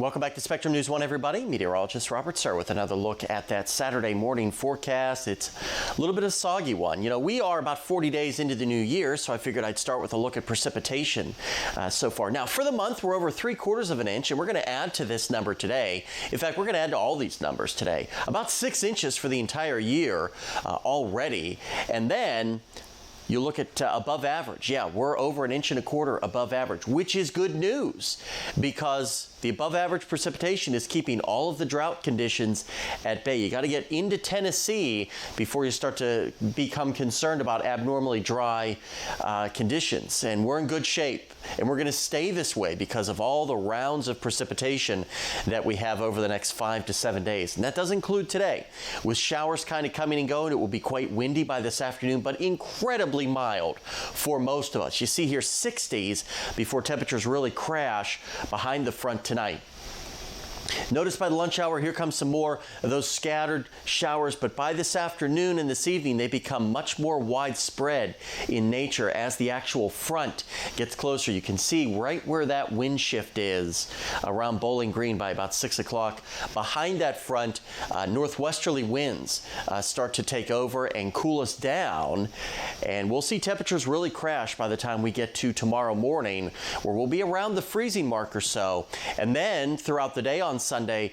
Welcome back to Spectrum News 1, everybody. Meteorologist Robert Suhr with another look at that Saturday morning forecast. It's a little bit of a soggy one. You know, we are about 40 days into the new year, so I figured I'd start with a look at precipitation so far. Now, for the month, we're over 3/4 of an inch, and we're going to add to this number today. In fact, we're going to add to all these numbers today. About 6 inches for the entire year already. And then you look at above average. Yeah, we're over 1.25 inches above average, which is good news because the above average precipitation is keeping all of the drought conditions at bay. You got to get into Tennessee before you start to become concerned about abnormally dry conditions. And we're in good shape, and we're going to stay this way because of all the rounds of precipitation that we have over the next 5 to 7 days. And that does include today. With showers kind of coming and going, it will be quite windy by this afternoon, but incredibly mild for most of us. You see here 60s before temperatures really crash behind the front tonight. Notice by the lunch hour, here comes some more of those scattered showers, but by this afternoon and this evening, they become much more widespread in nature as the actual front gets closer. You can see right where that wind shift is around Bowling Green by about 6 o'clock. Behind that front, northwesterly winds start to take over and cool us down, and we'll see temperatures really crash by the time we get to tomorrow morning, where we'll be around the freezing mark or so. And then throughout the day on Sunday,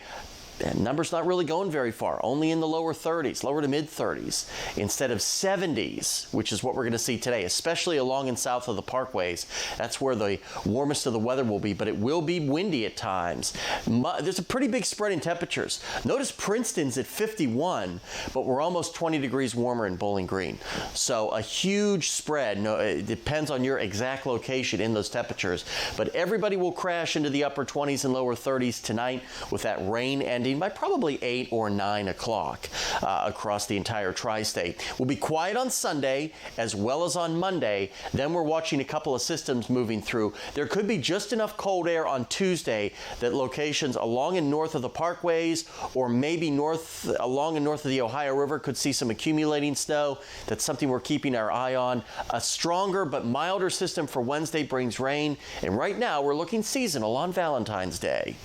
and numbers not really going very far, only in the lower 30s, lower to mid 30s, instead of 70s, which is what we're going to see today, especially along and south of the parkways. That's where the warmest of the weather will be, but it will be windy at times. There's a pretty big spread in temperatures. Notice Princeton's at 51, but we're almost 20 degrees warmer in Bowling Green. So a huge spread. No, it depends on your exact location in those temperatures, but everybody will crash into the upper 20s and lower 30s tonight with that rain and by probably 8 or 9 o'clock across the entire tri-state. We'll be quiet on Sunday as well as on Monday. Then we're watching a couple of systems moving through. There could be just enough cold air on Tuesday that locations along and north of the parkways or maybe along and north of the Ohio River could see some accumulating snow. That's something we're keeping our eye on. A stronger but milder system for Wednesday brings rain. And right now we're looking seasonal on Valentine's Day.